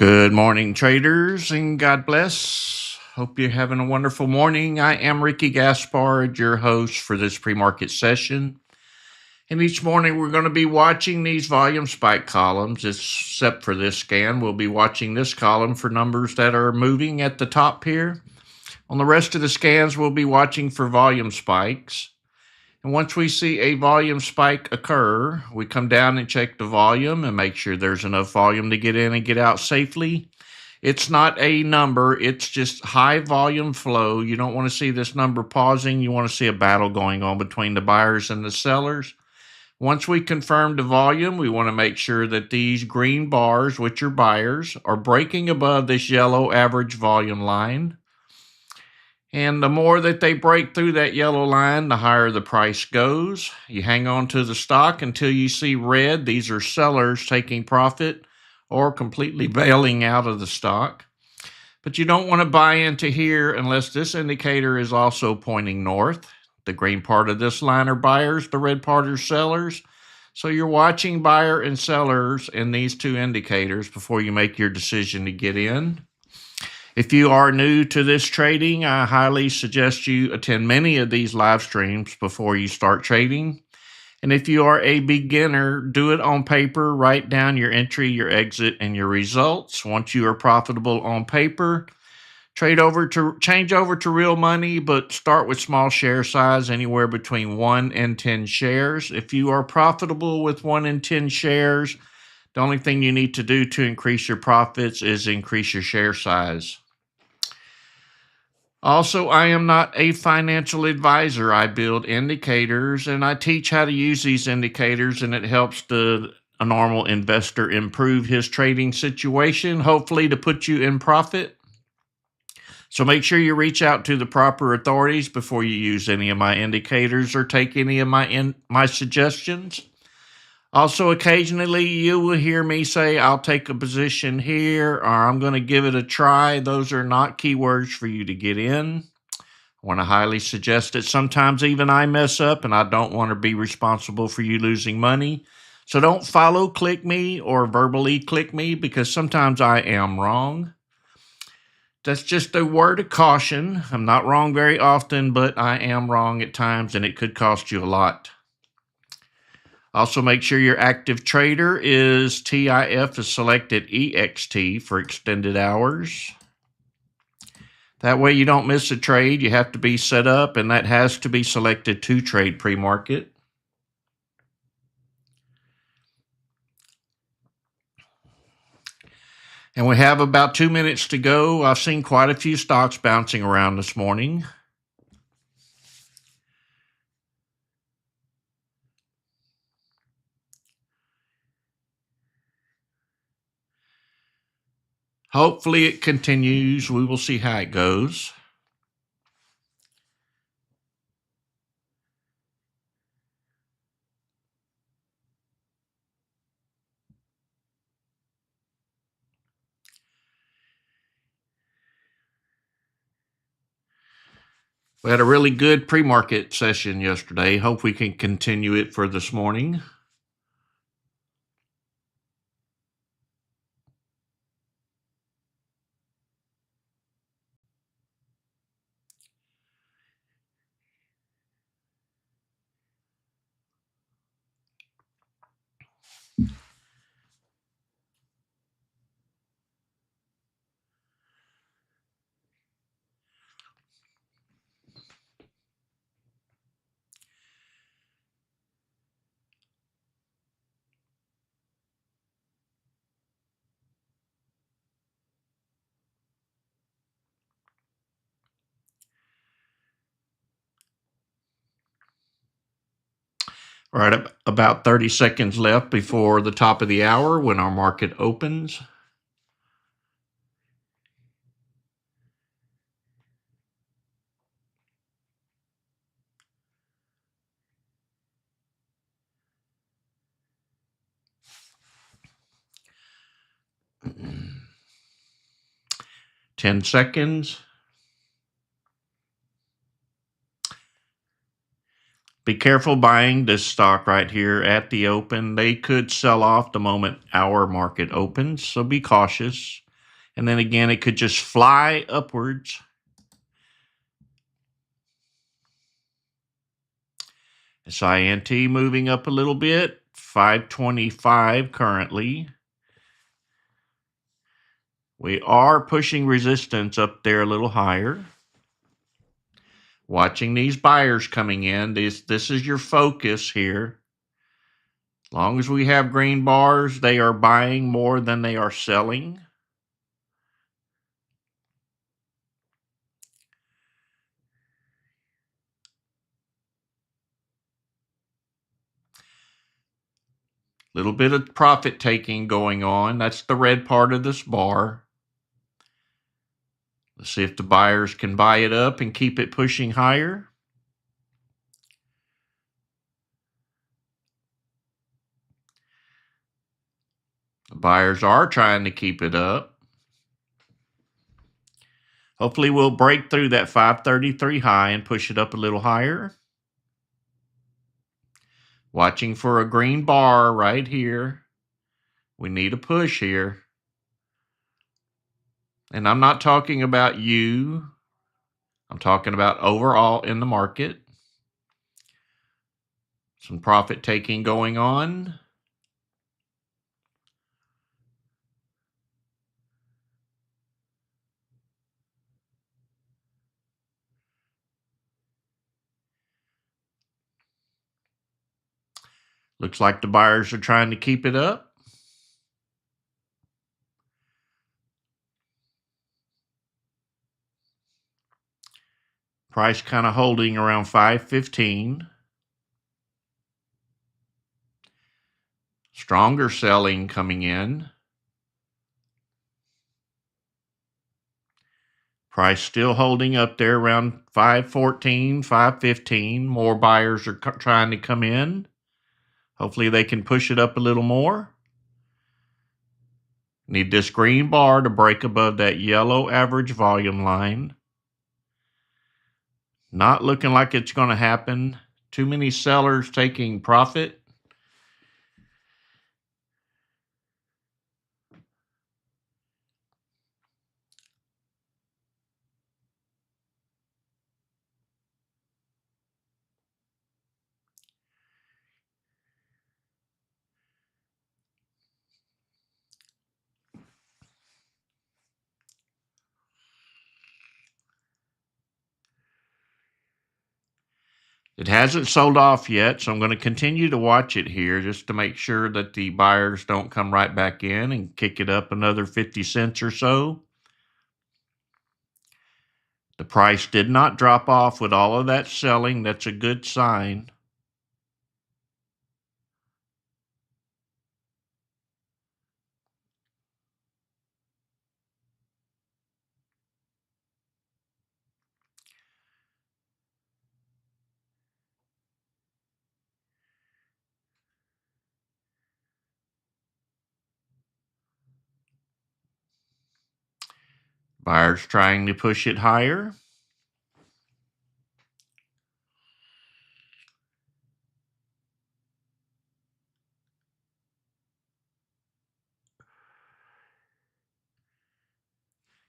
Good morning, traders, and God bless. Hope you're having a wonderful morning. I am Ricky Gaspard, your host for this pre-market session. And each morning we're going to be watching these volume spike columns, except for this scan. We'll be watching this column for numbers that are moving at the top here. On the rest of the scans, we'll be watching for volume spikes. And once we see a volume spike occur, we come down and check the volume and make sure there's enough volume to get in and get out safely. It's not a number, it's just high volume flow. You don't want to see this number pausing. You want to see a battle going on between the buyers and the sellers. Once we confirm the volume, we want to make sure that these green bars, which are buyers, are breaking above this yellow average volume line. And the more that they break through that yellow line, the higher the price goes. You hang on to the stock until you see red. These are sellers taking profit or completely bailing out of the stock. But you don't want to buy into here unless this indicator is also pointing north. The green part of this line are buyers, the red part are sellers. So you're watching buyer and sellers in these two indicators before you make your decision to get in. If you are new to this trading, I highly suggest you attend many of these live streams before you start trading. And if you are a beginner, do it on paper. Write down your entry, your exit, and your results. Once you are profitable on paper, change over to real money, but start with small share size, anywhere between 1 and 10 shares. If you are profitable with 1 and 10 shares, the only thing you need to do to increase your profits is increase your share size. Also, I am not a financial advisor. I build indicators and I teach how to use these indicators, and it helps a normal investor improve his trading situation, hopefully to put you in profit. So make sure you reach out to the proper authorities before you use any of my indicators or take any of my suggestions. Also, occasionally you will hear me say, I'll take a position here, or I'm going to give it a try. Those are not keywords for you to get in. I want to highly suggest it. Sometimes even I mess up, and I don't want to be responsible for you losing money. So don't follow click me or verbally click me, because sometimes I am wrong. That's just a word of caution. I'm not wrong very often, but I am wrong at times, and it could cost you a lot. Also, make sure your active trader is TIF is selected EXT for extended hours. That way you don't miss a trade. You have to be set up, and that has to be selected to trade pre-market. And we have about 2 minutes to go. I've seen quite a few stocks bouncing around this morning. Hopefully it continues. We will see how it goes. We had a really good pre-market session yesterday. Hope we can continue it for this morning. All right, about 30 seconds left before the top of the hour when our market opens. Ten seconds. Be careful buying this stock right here at the open. They could sell off the moment our market opens, so be cautious. And then again, it could just fly upwards. SINT moving up a little bit, 525 currently. We are pushing resistance up there a little higher. Watching these buyers coming in. This is your focus here. As long as we have green bars, they are buying more than they are selling. Little bit of profit taking going on. That's the red part of this bar. Let's see if the buyers can buy it up and keep it pushing higher. The buyers are trying to keep it up. Hopefully we'll break through that 533 high and push it up a little higher. Watching for a green bar right here. We need a push here. And I'm not talking about you. I'm talking about overall in the market. Some profit taking going on. Looks like the buyers are trying to keep it up. Price kind of holding around 515. Stronger selling coming in. Price still holding up there around 514, 515. More buyers are trying to come in. Hopefully they can push it up a little more. Need this green bar to break above that yellow average volume line. Not looking like it's going to happen. Too many sellers taking profit. It hasn't sold off yet, so I'm going to continue to watch it here just to make sure that the buyers don't come right back in and kick it up another 50 cents or so. The price did not drop off with all of that selling. That's a good sign. Buyers trying to push it higher.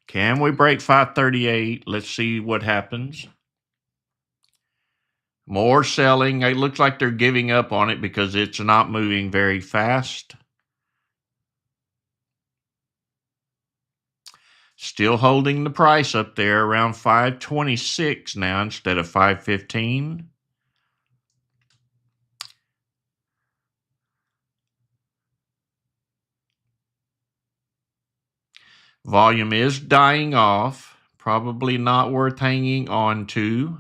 Can we break 538? Let's see what happens. More selling. It looks like they're giving up on it because it's not moving very fast. Still holding the price up there around 526 now instead of 515. Volume is dying off. Probably not worth hanging on to.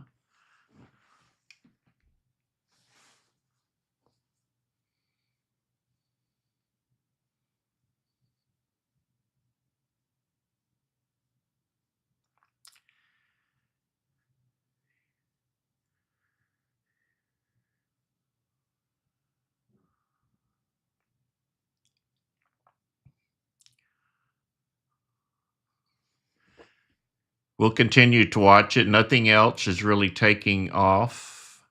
We'll continue to watch it. Nothing else is really taking off.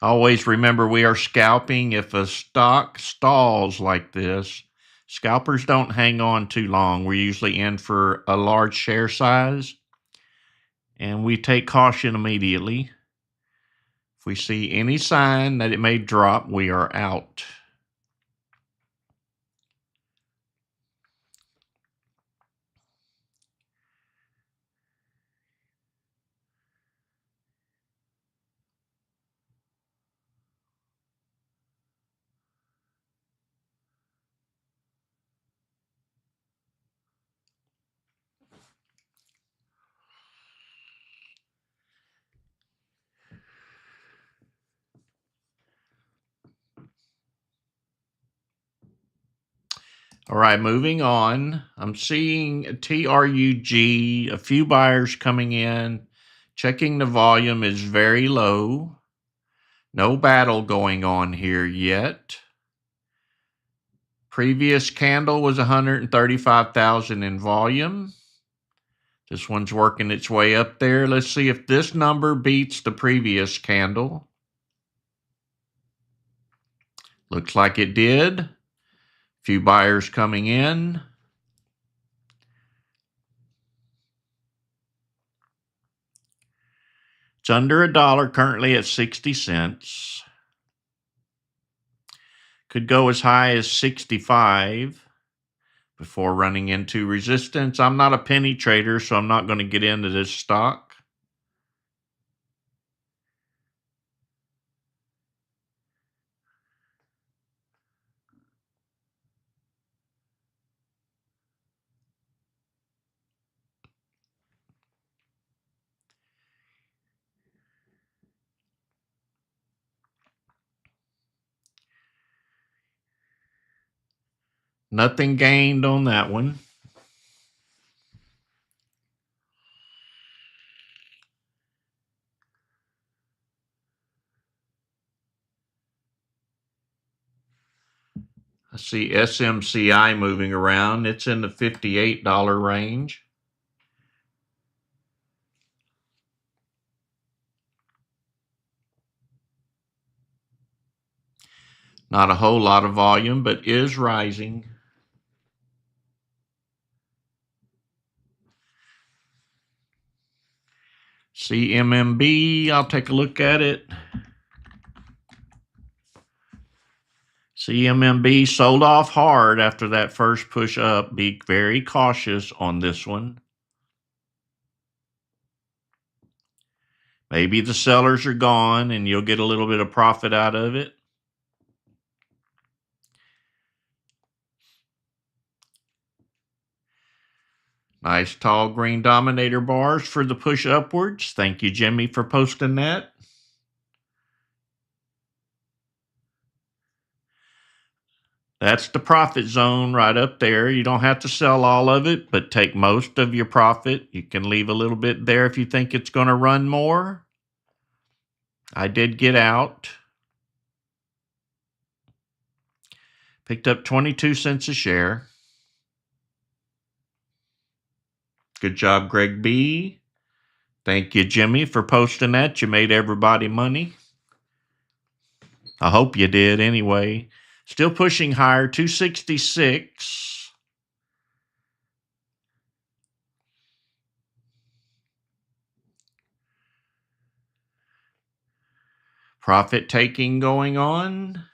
Always remember we are scalping. If a stock stalls like this, scalpers don't hang on too long. We're usually in for a large share size, and we take caution immediately. If we see any sign that it may drop, we are out. All right, moving on. I'm seeing TRUG, a few buyers coming in. Checking the volume is very low. No battle going on here yet. Previous candle was 135,000 in volume. This one's working its way up there. Let's see if this number beats the previous candle. Looks like it did. Few buyers coming in. It's under $1, currently at 60 cents. Could go as high as 65 before running into resistance. I'm not a penny trader, so I'm not going to get into this stock. Nothing gained on that one. I see SMCI moving around. It's in the $58 range. Not a whole lot of volume, but is rising. CMMB, I'll take a look at it. CMMB sold off hard after that first push up. Be very cautious on this one. Maybe the sellers are gone and you'll get a little bit of profit out of it. Nice tall green dominator bars for the push upwards. Thank you, Jimmy, for posting that. That's the profit zone right up there. You don't have to sell all of it, but take most of your profit. You can leave a little bit there if you think it's going to run more. I did get out. Picked up 22 cents a share. Good job, Greg B. Thank you, Jimmy, for posting that. You made everybody money. I hope you did anyway. Still pushing higher, 266. Profit taking going on.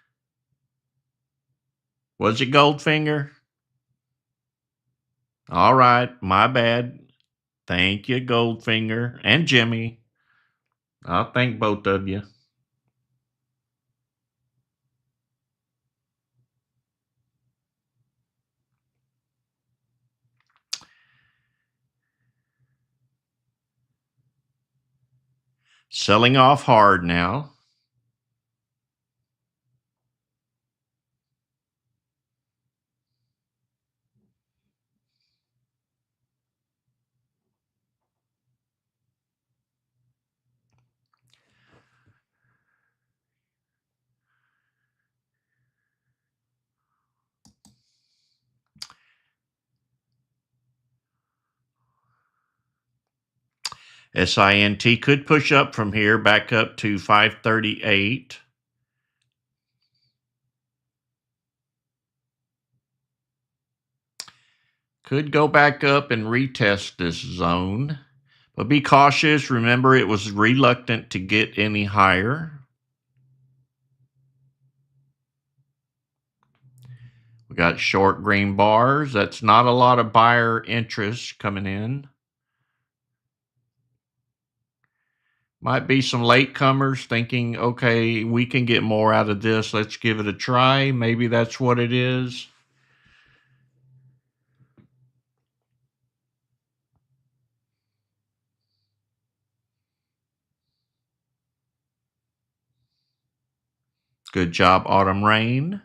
Was it Goldfinger? All right, my bad. Thank you, Goldfinger and Jimmy. I'll thank both of you. Selling off hard now. SINT could push up from here, back up to 538. Could go back up and retest this zone, but be cautious. Remember, it was reluctant to get any higher. We got short green bars. That's not a lot of buyer interest coming in. Might be some latecomers thinking, okay, we can get more out of this. Let's give it a try. Maybe that's what it is. Good job, Autumn Rain.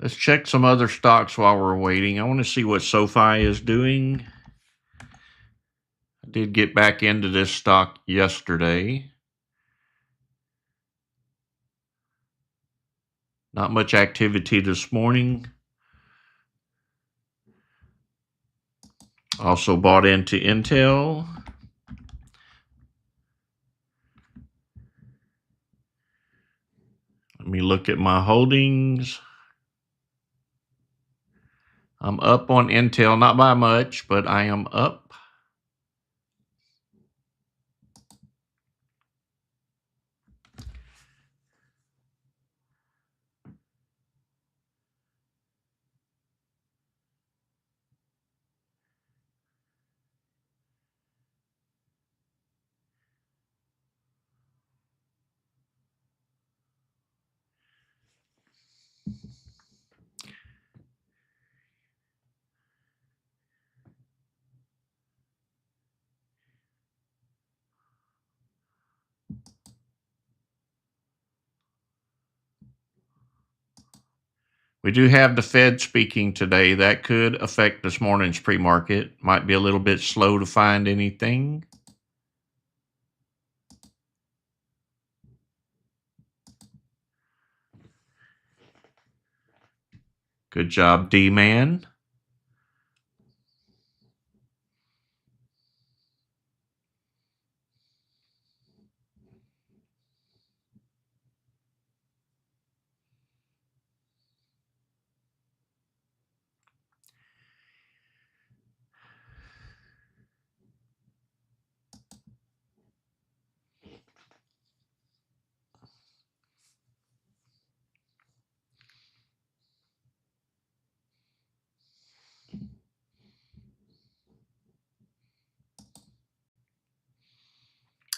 Let's check some other stocks while we're waiting. I want to see what SoFi is doing. I did get back into this stock yesterday. Not much activity this morning. Also bought into Intel. Let me look at my holdings. I'm up on Intel, not by much, but I am up. We do have the Fed speaking today. That could affect this morning's pre-market. Might be a little bit slow to find anything. Good job, D-Man.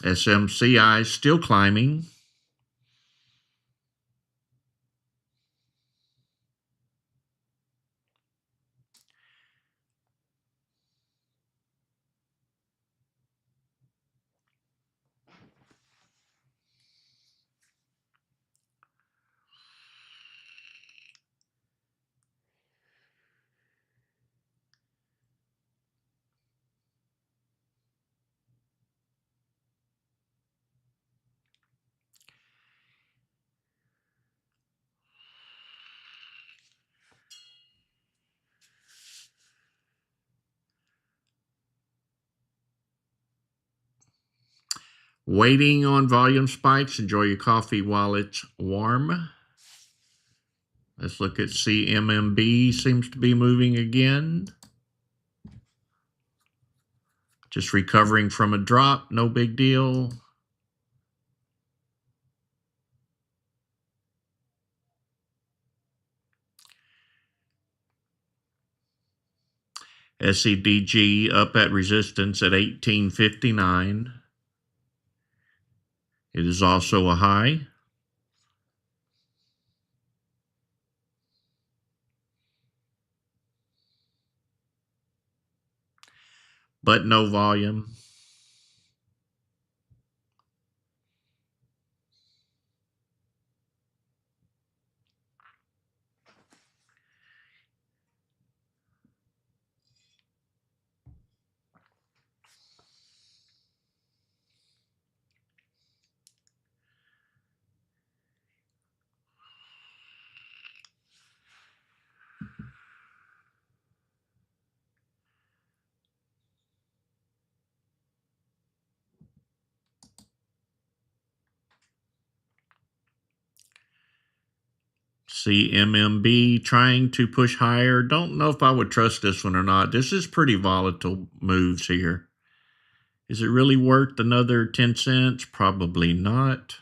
SMCI is still climbing. Waiting on volume spikes. Enjoy your coffee while it's warm. Let's look at CMMB. Seems to be moving again. Just recovering from a drop. No big deal. SEDG up at resistance at 1859. It is also a high. but no volume. CMMB trying to push higher. Don't know if I would trust this one or not. This is pretty volatile moves here. Is it really worth another 10 cents? Probably not.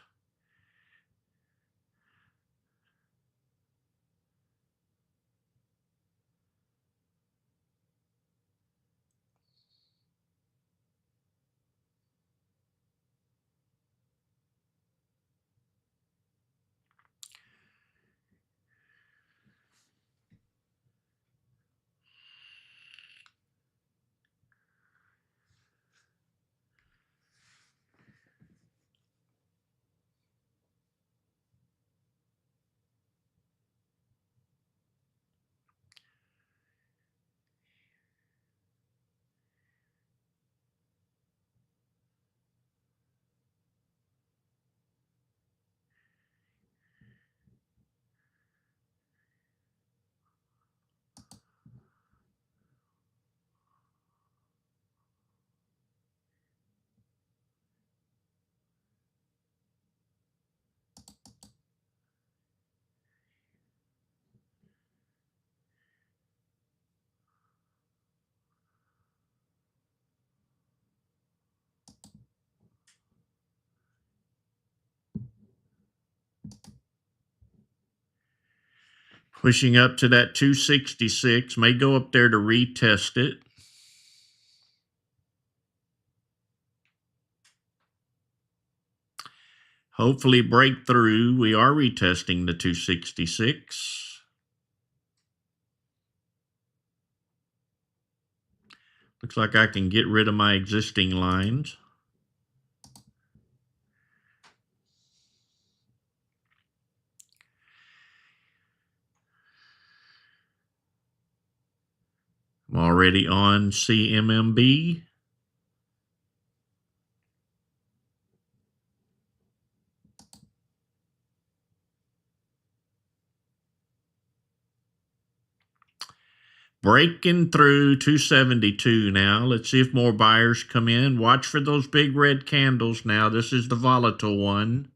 Pushing up to that 266. May go up there to retest it. Hopefully break through. We are retesting the 266. Looks like I can get rid of my existing lines. I'm already on CMMB. Breaking through 272 now. Let's see if more buyers come in. Watch for those big red candles now. This is the volatile one.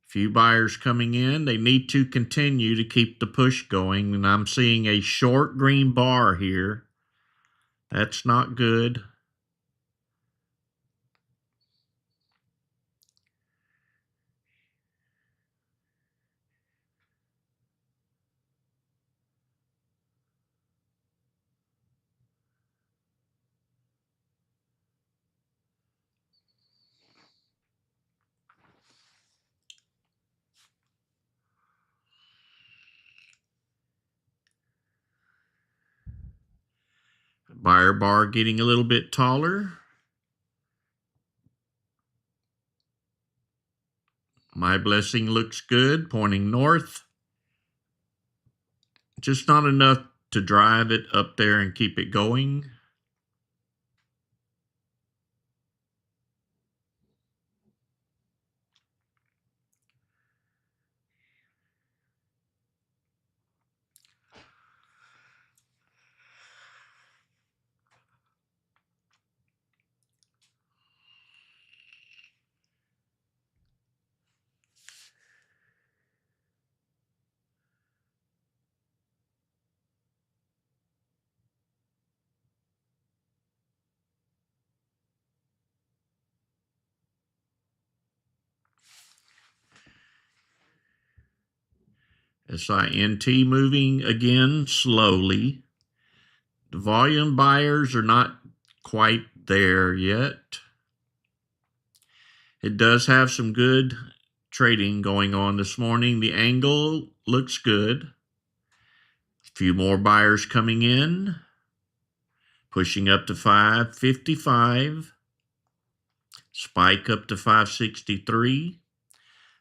Few buyers coming in. They need to continue to keep the push going. And I'm seeing a short green bar here. That's not good. Buyer bar getting a little bit taller. My blessing looks good, pointing north. Just not enough to drive it up there and keep it going. SINT moving again slowly. The volume buyers are not quite there yet. It does have some good trading going on this morning. The angle looks good. A few more buyers coming in. pushing up to 555. Spike up to 563.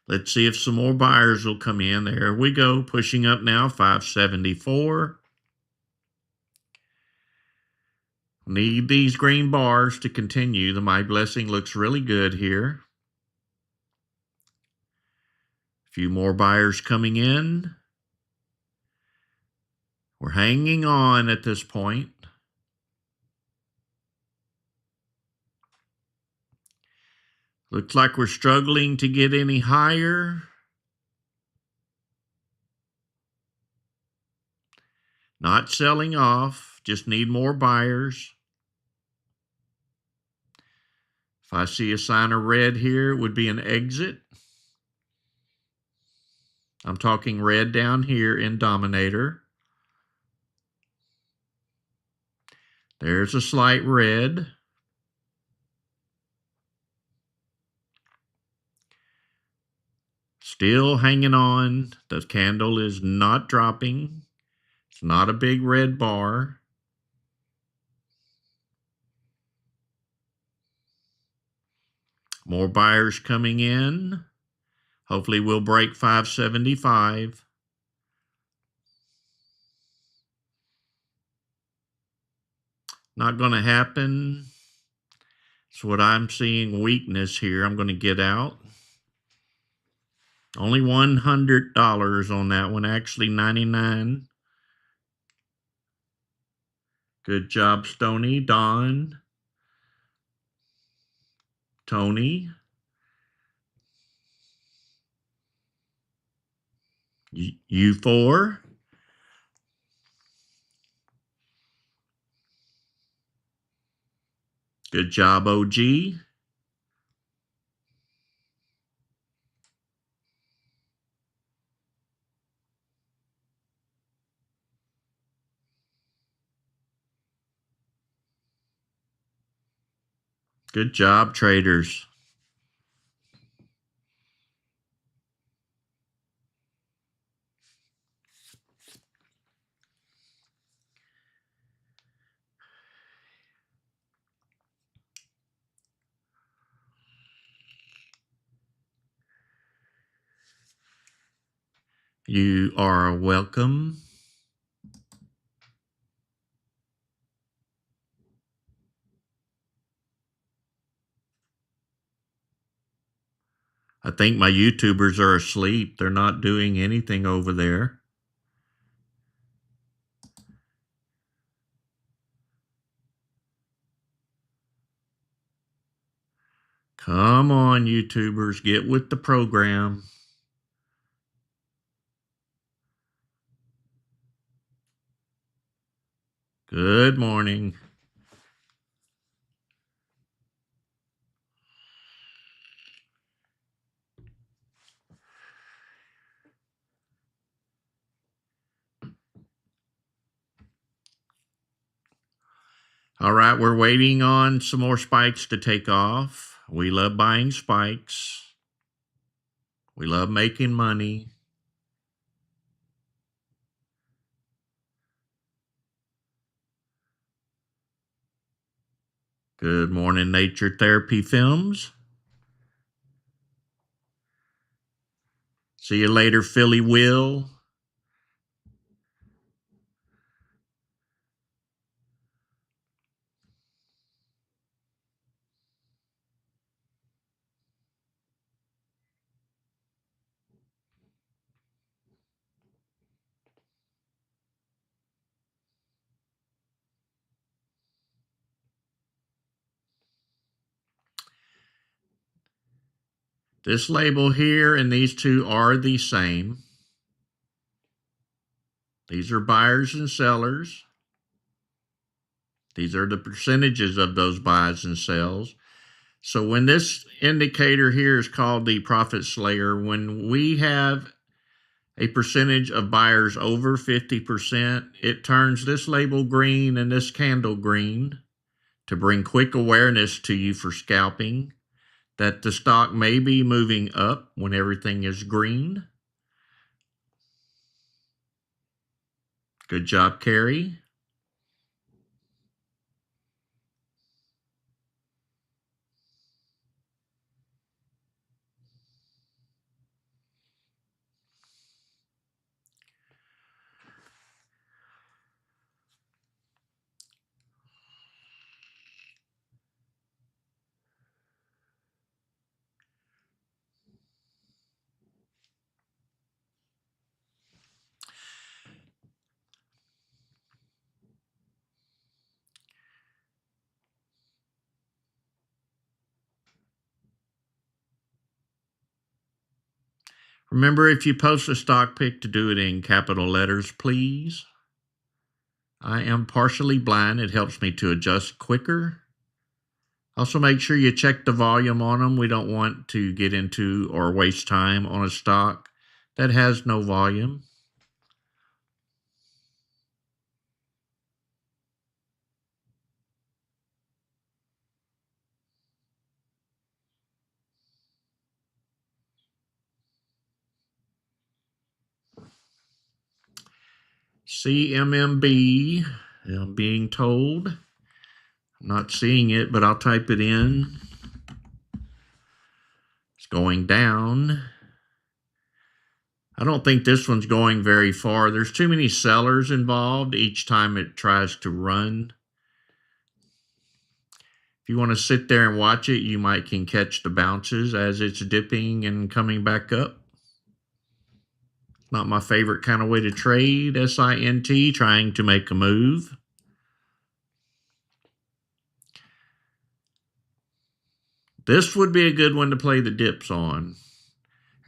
Let's see if some more buyers will come in. There we go, pushing up now, 574. Need these green bars to continue. The My Blessing looks really good here. A few more buyers coming in. We're hanging on at this point. Looks like we're struggling to get any higher. Not selling off, just need more buyers. If I see a sign of red here, it would be an exit. I'm talking red down here in Dominator. There's a slight red. Still hanging on. The candle is not dropping. It's not a big red bar. More buyers coming in. Hopefully we'll break 575. Not going to happen. That's what I'm seeing, weakness here. I'm going to get out. Only $100 on that one, actually $99. Good job, Stony, Don, Tony, U4. Good job, OG. Good job, traders. You are welcome. I think my YouTubers are asleep. They're not doing anything over there. Come on, YouTubers, get with the program. Good morning. All right, we're waiting on some more spikes to take off. We love buying spikes. We love making money. Good morning, Nature Therapy Films. See you later, Philly Will. This label here and these two are the same. These are buyers and sellers. These are the percentages of those buys and sells. So when this indicator here is called the Profit Slayer, when we have a percentage of buyers over 50%, it turns this label green and this candle green to bring quick awareness to you for scalping that the stock may be moving up when everything is green. Good job, Carrie. Remember, if you post a stock pick, to do it in capital letters, please. I am partially blind. It helps me to adjust quicker. Also, make sure you check the volume on them. We don't want to get into or waste time on a stock that has no volume. CMMB, I'm being told. I'm not seeing it, but I'll type it in. It's going down. I don't think this one's going very far. There's too many sellers involved each time it tries to run. If you want to sit there and watch it, you can catch the bounces as it's dipping and coming back up. Not my favorite kind of way to trade. SINT, trying to make a move. This would be a good one to play the dips on.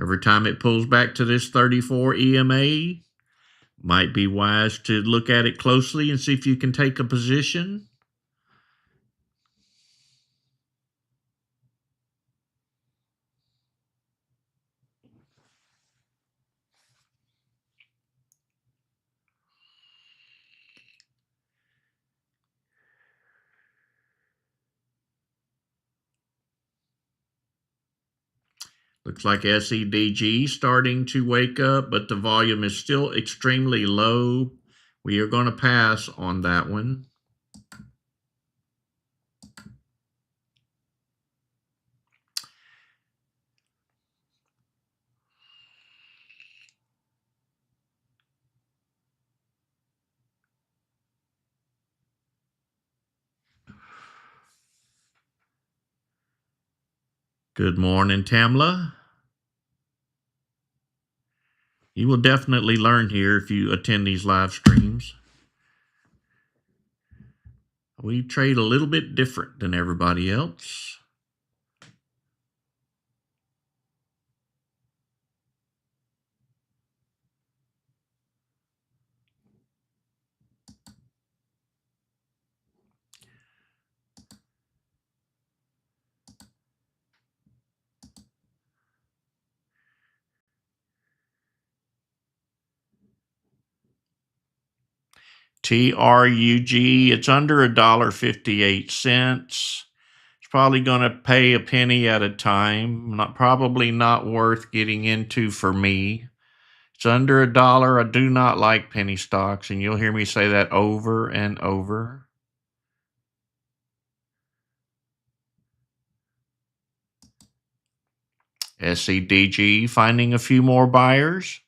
Every time it pulls back to this 34 EMA, might be wise to look at it closely and see if you can take a position. Looks like SEDG starting to wake up, but the volume is still extremely low. We are going to pass on that one. Good morning, Tamla. You will definitely learn here if you attend these live streams. We trade a little bit different than everybody else. TRUG, it's under $1.58. It's probably going to pay a penny at a time. Probably not worth getting into for me. It's under $1. I do not like penny stocks, and you'll hear me say that over and over. SEDG finding a few more buyers.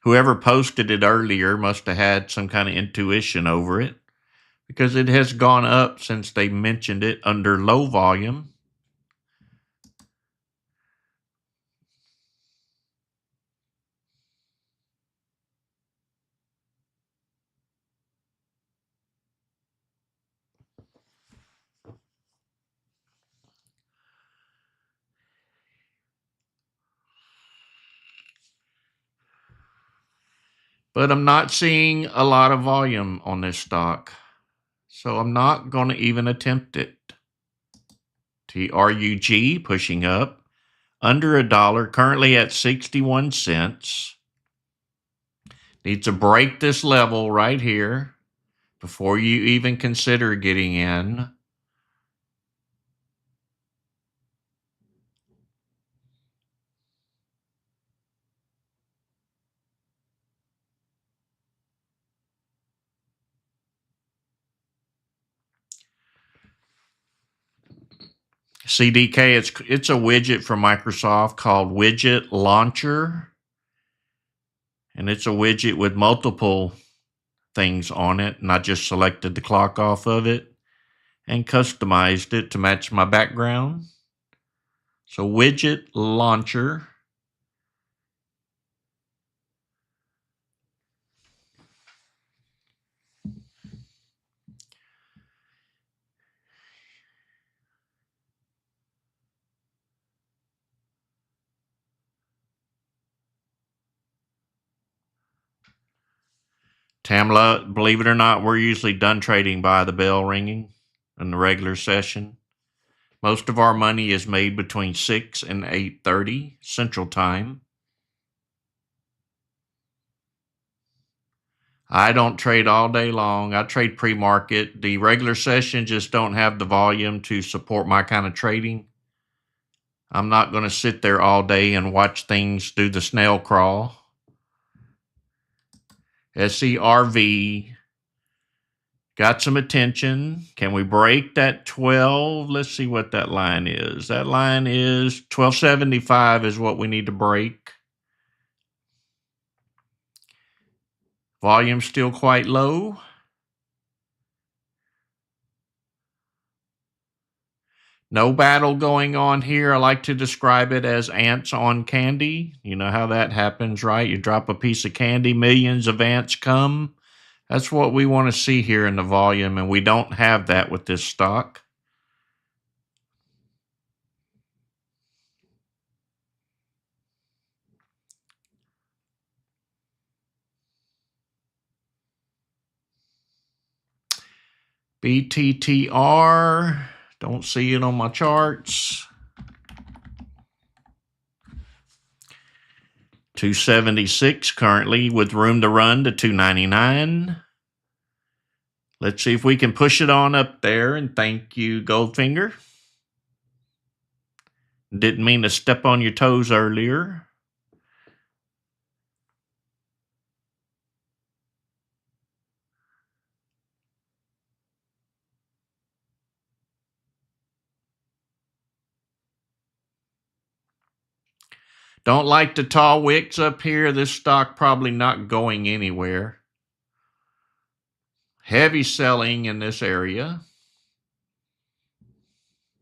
Whoever posted it earlier must have had some kind of intuition over it, because it has gone up since they mentioned it under low volume. But I'm not seeing a lot of volume on this stock, so I'm not going to even attempt it. TRUG pushing up under $1, currently at 61 cents. Needs to break this level right here before you even consider getting in. CDK, it's a widget from Microsoft called Widget Launcher. And it's a widget with multiple things on it. And I just selected the clock off of it and customized it to match my background. So Widget Launcher. Tamla, believe it or not, we're usually done trading by the bell ringing in the regular session. Most of our money is made between 6 and 8:30 Central Time. I don't trade all day long. I trade pre-market. The regular session just don't have the volume to support my kind of trading. I'm not going to sit there all day and watch things do the snail crawl. SERV got some attention. Can we break that 12? Let's see what that line is. That line is 1275 is what we need to break. Volume still quite low. No battle going on here. I like to describe it as ants on candy. You know how that happens, right? You drop a piece of candy, millions of ants come. That's what we want to see here in the volume, and we don't have that with this stock. BTTR, don't see it on my charts. 276 currently with room to run to 299. Let's see if we can push it on up there, and thank you, Goldfinger. Didn't mean to step on your toes earlier. Don't like the tall wicks up here. This stock probably not going anywhere. Heavy selling in this area.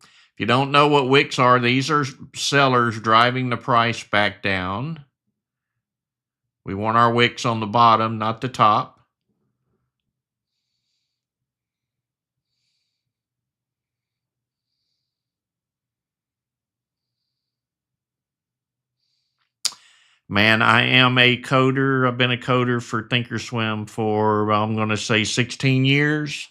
If you don't know what wicks are, these are sellers driving the price back down. We want our wicks on the bottom, not the top. Man, I am a coder. I've been a coder for ThinkorSwim for, I'm going to say 16 years.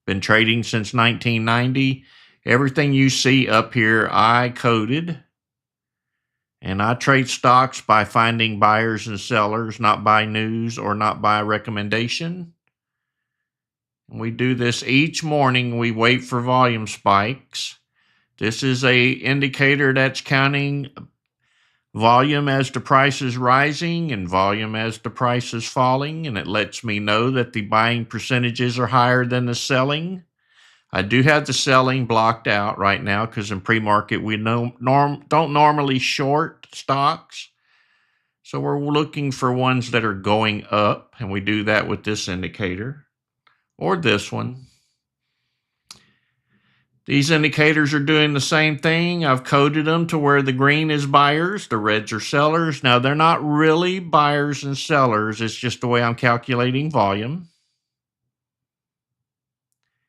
Been trading since 1990. Everything you see up here, I coded. And I trade stocks by finding buyers and sellers, not by news or not by recommendation. We do this each morning. We wait for volume spikes. This is a indicator that's counting volume as the price is rising and volume as the price is falling, and it lets me know that the buying percentages are higher than the selling. I do have the selling blocked out right now because in pre-market we don't normally short stocks. So we're looking for ones that are going up, and we do that with this indicator or this one. These indicators are doing the same thing. I've coded them to where the green is buyers, the reds are sellers. Now, they're not really buyers and sellers. It's just the way I'm calculating volume.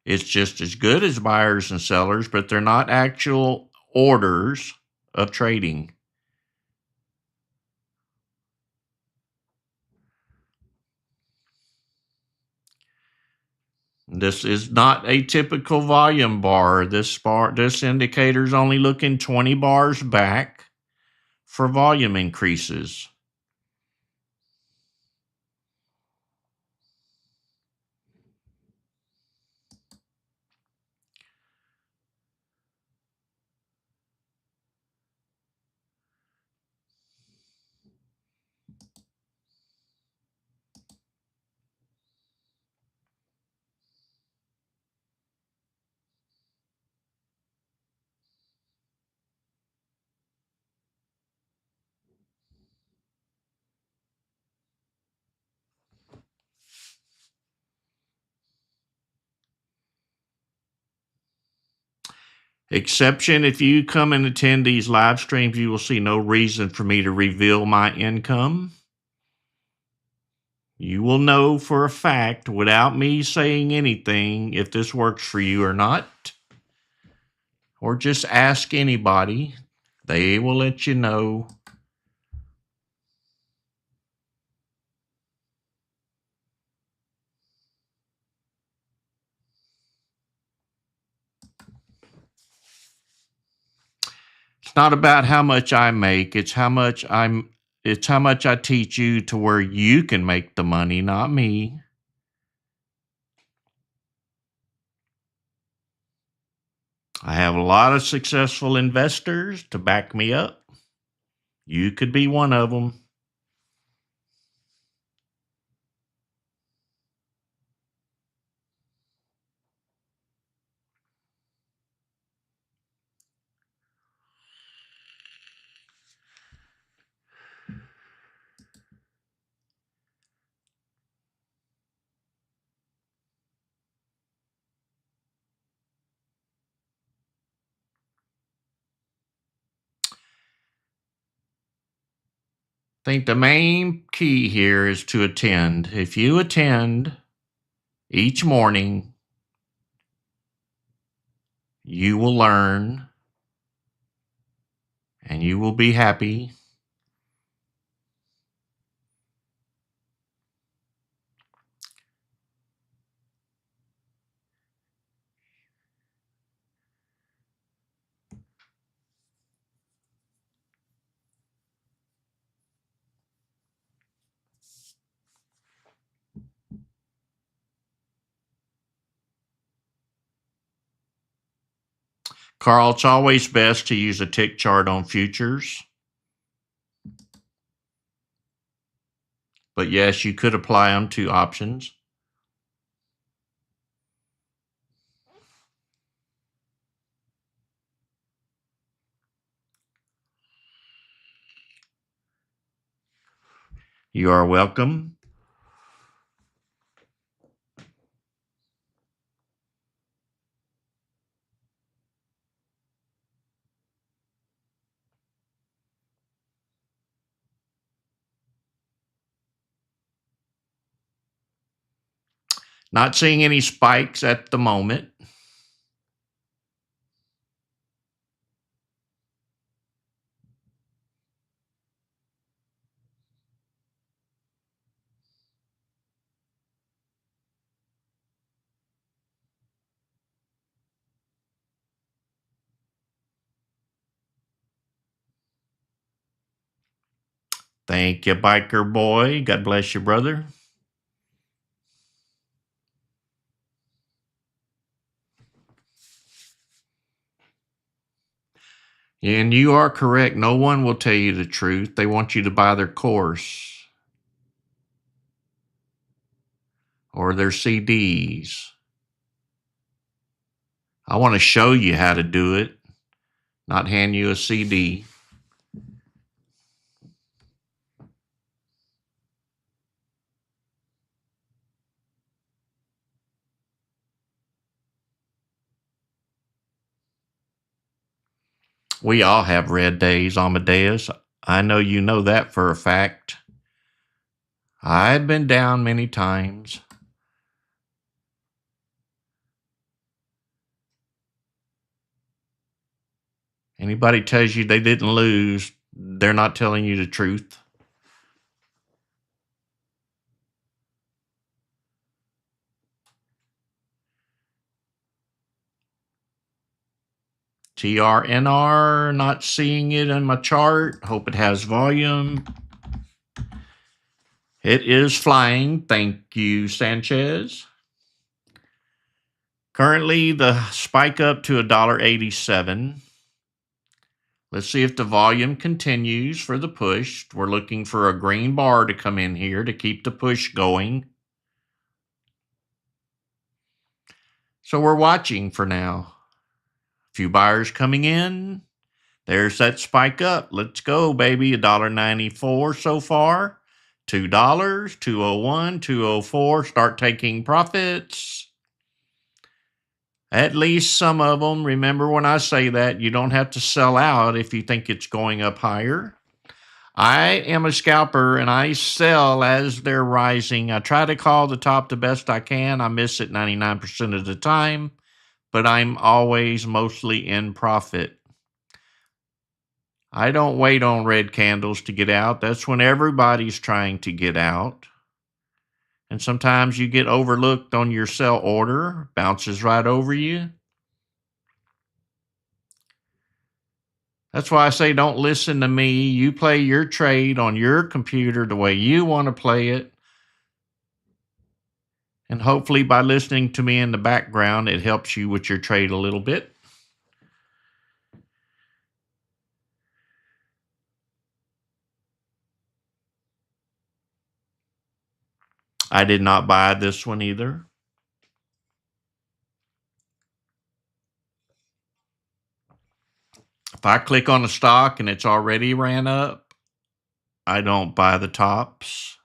It's just as good as buyers and sellers, but they're not actual orders of trading. This is not a typical volume bar. This indicator is only looking 20 bars back for volume increases. Exception, if you come and attend these live streams, you will see no reason for me to reveal my income. You will know for a fact without me saying anything if this works for you or not. Or just ask anybody. They will let you know. It's not about how much I make. It's how much I teach you to where you can make the money, not me. I have a lot of successful investors to back me up. You could be one of them. I think the main key here is to attend. If you attend each morning, you will learn and you will be happy. Carl, it's always best to use a tick chart on futures. But yes, you could apply them to options. You are welcome. Not seeing any spikes at the moment. Thank you, biker boy. God bless you, brother. And you are correct. No one will tell you the truth. They want you to buy their course or their CDs. I want to show you how to do it, not hand you a CD. We all have red days, Amadeus. I know you know that for a fact. I've been down many times. Anybody tells you they didn't lose, they're not telling you the truth. TRNR, not seeing it in my chart. Hope it has volume. It is flying. Thank you, Sanchez. Currently, the spike up to $1.87. Let's see if the volume continues for the push. We're looking for a green bar to come in here to keep the push going. So we're watching for now. A few buyers coming in. There's that spike up. Let's go, baby. $1.94 so far. $2, $2.01, $2.04. Start taking profits. At least some of them. Remember when I say that, you don't have to sell out if you think it's going up higher. I am a scalper and I sell as they're rising. I try to call the top the best I can. I miss it 99% of the time, but I'm always mostly in profit. I don't wait on red candles to get out. That's when everybody's trying to get out. And sometimes you get overlooked on your sell order, bounces right over you. That's why I say don't listen to me. You play your trade on your computer the way you want to play it. And hopefully by listening to me in the background, it helps you with your trade a little bit. I did not buy this one either. If I click on a stock and it's already ran up, I don't buy the tops.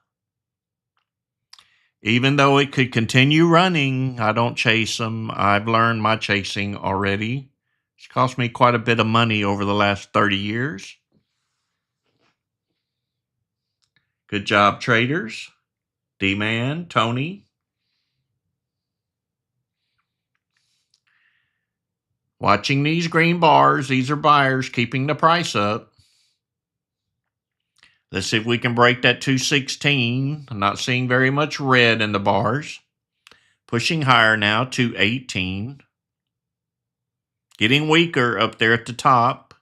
Even though it could continue running, I don't chase them. I've learned my chasing already. It's cost me quite a bit of money over the last 30 years. Good job, traders. D-Man, Tony. Watching these green bars, these are buyers keeping the price up. Let's see if we can break that 216. I'm not seeing very much red in the bars. Pushing higher now, 218. Getting weaker up there at the top.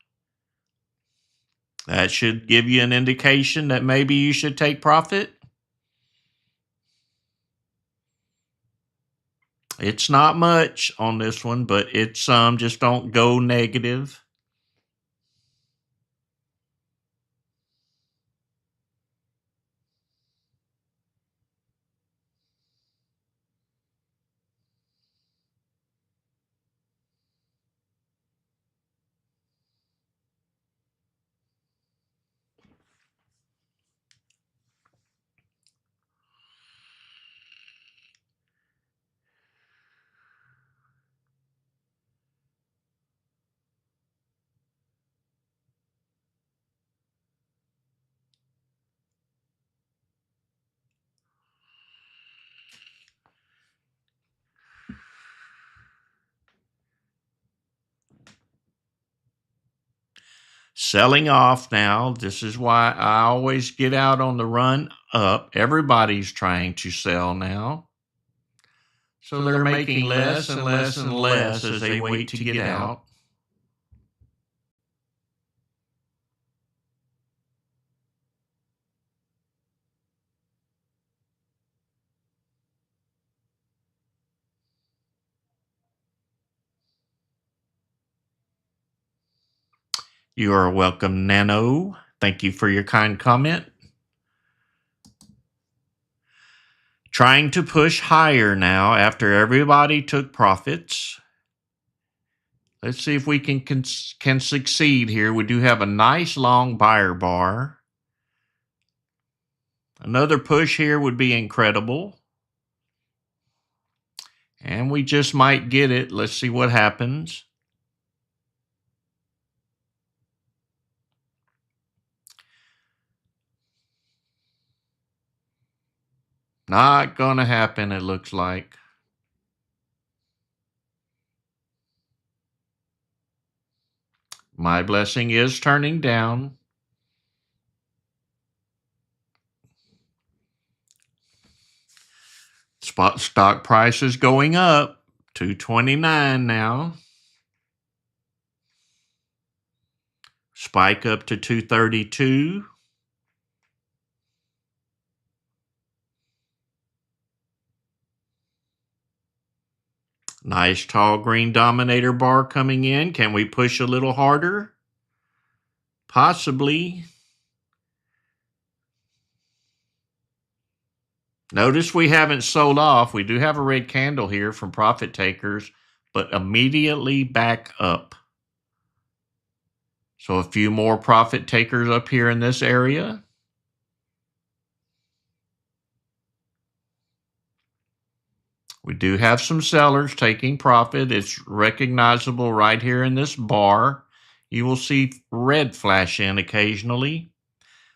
That should give you an indication that maybe you should take profit. It's not much on this one, but it's some. Just don't go negative. Selling off now. This is why I always get out on the run up. Everybody's trying to sell now. So they're making less and less and less as they wait to get out. You are welcome, Nano. Thank you for your kind comment. Trying to push higher now after everybody took profits. Let's see if we can succeed here. We do have a nice long buyer bar. Another push here would be incredible. And we just might get it. Let's see what happens. Not going to happen, it looks like. My blessing is turning down. Spot stock price is going up. 229 now. Spike up to 232. Nice tall green dominator bar coming in. Can we push a little harder? Possibly. Notice we haven't sold off. We do have a red candle here from profit takers, but immediately back up. So a few more profit takers up here in this area. We do have some sellers taking profit. It's recognizable right here in this bar. You will see red flash in occasionally,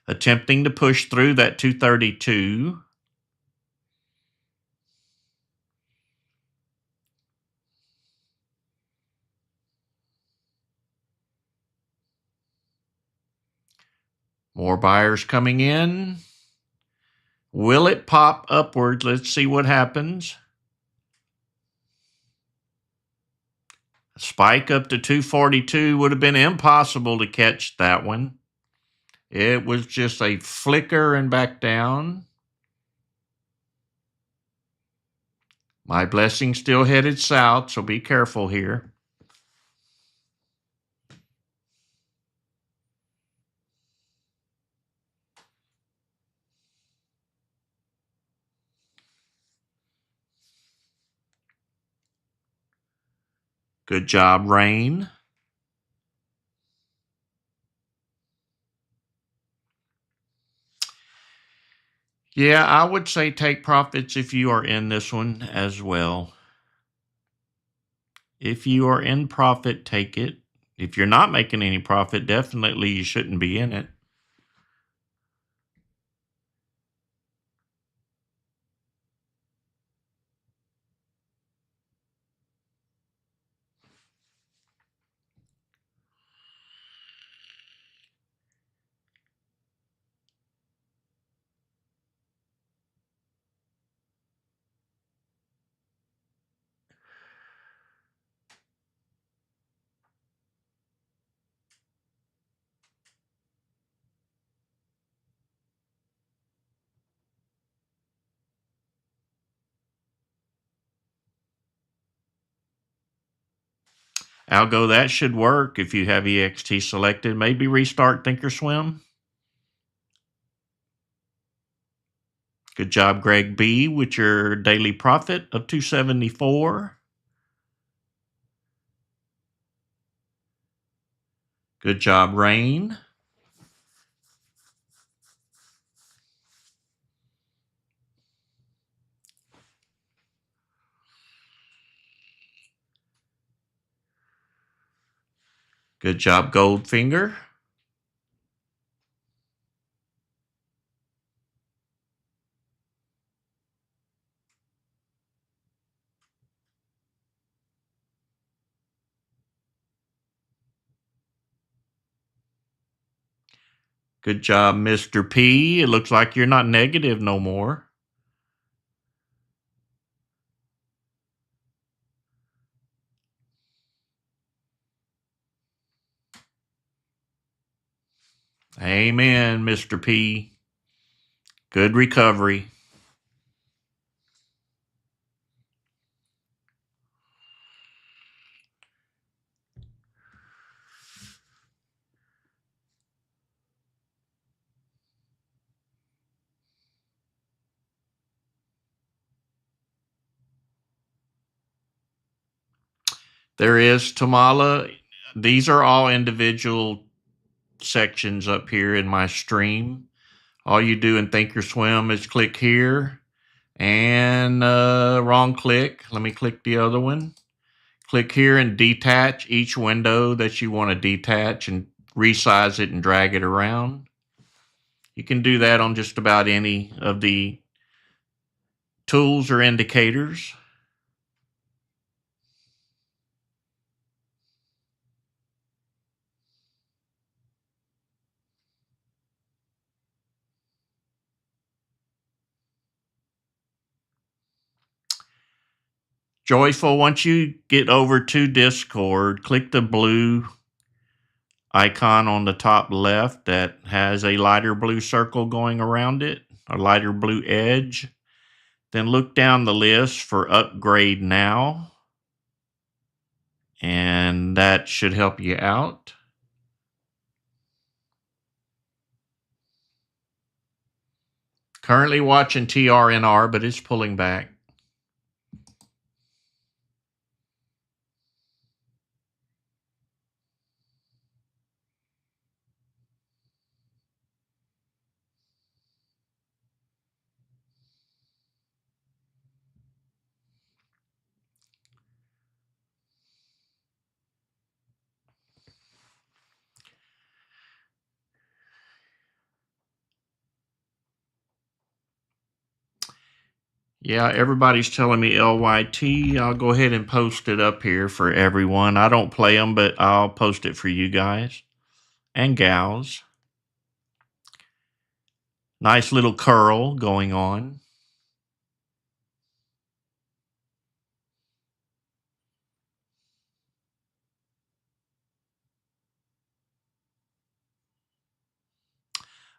attempting to push through that 232. More buyers coming in. Will it pop upwards? Let's see what happens. Spike up to 242 would have been impossible to catch that one. It was just a flicker and back down. My blessing still headed south, so be careful here. Good job, Rain. Yeah, I would say take profits if you are in this one as well. If you are in profit, take it. If you're not making any profit, definitely you shouldn't be in it. Algo, that should work if you have EXT selected. Maybe restart ThinkorSwim. Good job, Greg B, with your daily profit of 274. Good job, Rain. Good job, Goldfinger. Good job, Mr. P. It looks like you're not negative no more. Amen, Mr. P. Good recovery. There is Tamala. These are all individual sections up here in my stream. All you do in ThinkorSwim is click here and wrong click. Let me click the other one. Click here and detach each window that you want to detach and resize it and drag it around. You can do that on just about any of the tools or indicators. Joyful, once you get over to Discord, click the blue icon on the top left that has a lighter blue circle going around it, a lighter blue edge. Then look down the list for upgrade now, and that should help you out. Currently watching TRNR, but it's pulling back. Yeah, everybody's telling me LYT. I'll go ahead and post it up here for everyone. I don't play them, but I'll post it for you guys and gals. Nice little curl going on.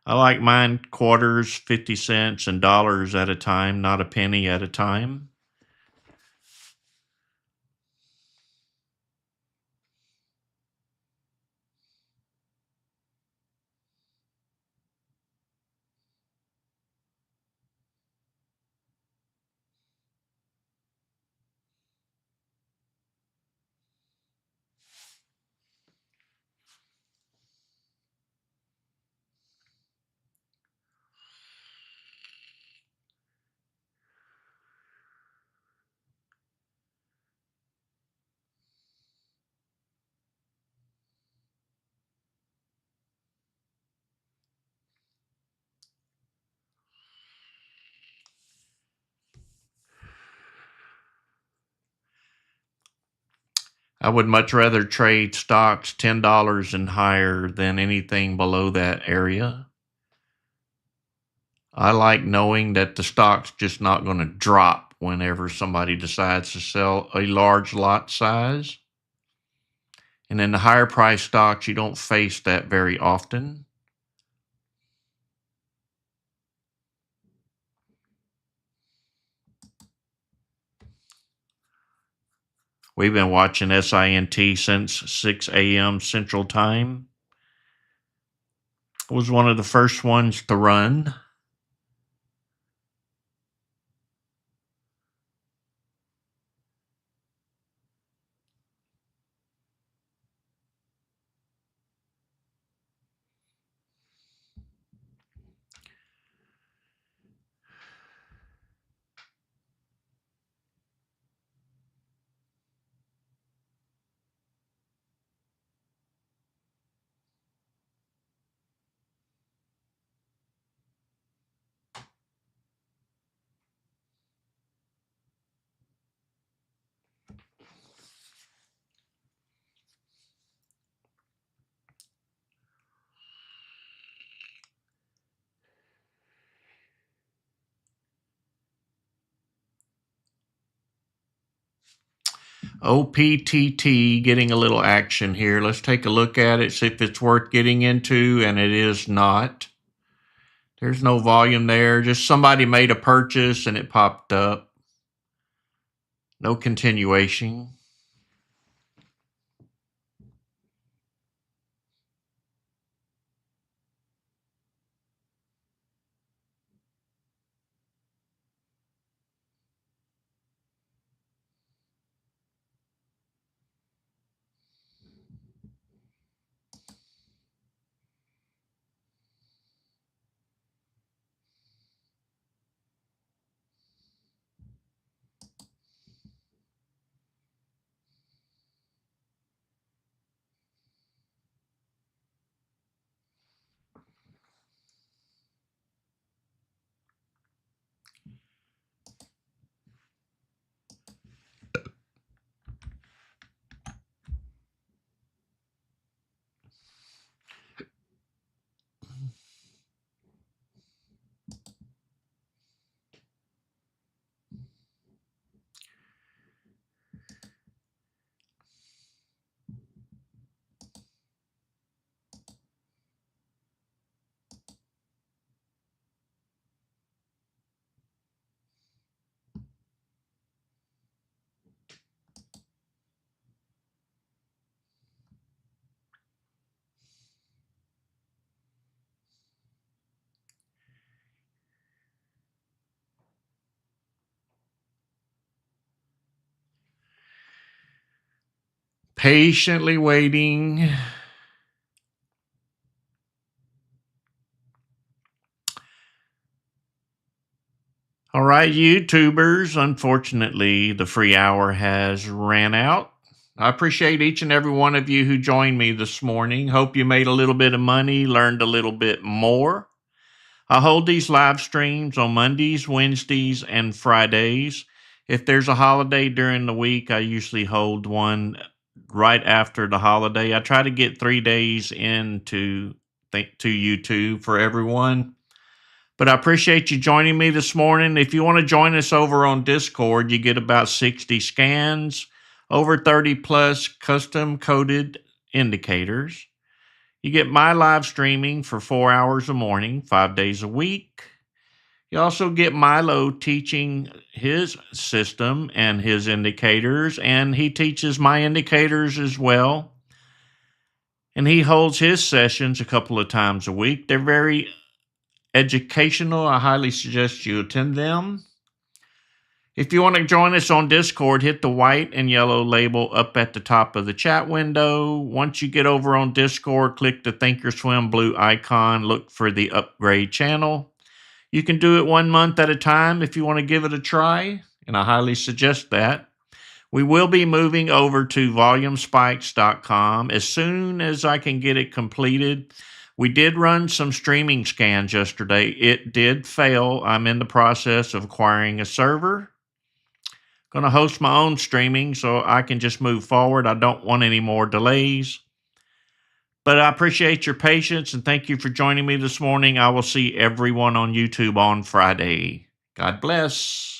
I like mine quarters, 50 cents, and dollars at a time, not a penny at a time. I would much rather trade stocks $10 and higher than anything below that area. I like knowing that the stock's just not going to drop whenever somebody decides to sell a large lot size. And in the higher price stocks, you don't face that very often. We've been watching SINT since 6 a.m. Central Time. It was one of the first ones to run. OPTT getting a little action here. Let's take a look at it, see if it's worth getting into, and it is not. There's no volume there. Just somebody made a purchase and it popped up. No continuation. Patiently waiting. All right, YouTubers, unfortunately, the free hour has ran out. I appreciate each and every one of you who joined me this morning. Hope you made a little bit of money, learned a little bit more. I hold these live streams on Mondays, Wednesdays, and Fridays. If there's a holiday during the week, I usually hold one right after the holiday. I try to get 3 days into to YouTube for everyone. But I appreciate you joining me this morning. If you want to join us over on Discord, you get about 60 scans, over 30 plus custom coded indicators. You get my live streaming for 4 hours a morning, 5 days a week. You also get Milo teaching his system and his indicators, and he teaches my indicators as well. And he holds his sessions a couple of times a week. They're very educational. I highly suggest you attend them. If you want to join us on Discord, hit the white and yellow label up at the top of the chat window. Once you get over on Discord, click the ThinkorSwim blue icon, look for the upgrade channel. You can do it 1 month at a time if you want to give it a try, and I highly suggest that. We will be moving over to volumespikes.com as soon as I can get it completed. We did run some streaming scans yesterday. It did fail. I'm in the process of acquiring a server. Going to host my own streaming so I can just move forward. I don't want any more delays. But I appreciate your patience and thank you for joining me this morning. I will see everyone on YouTube on Friday. God bless.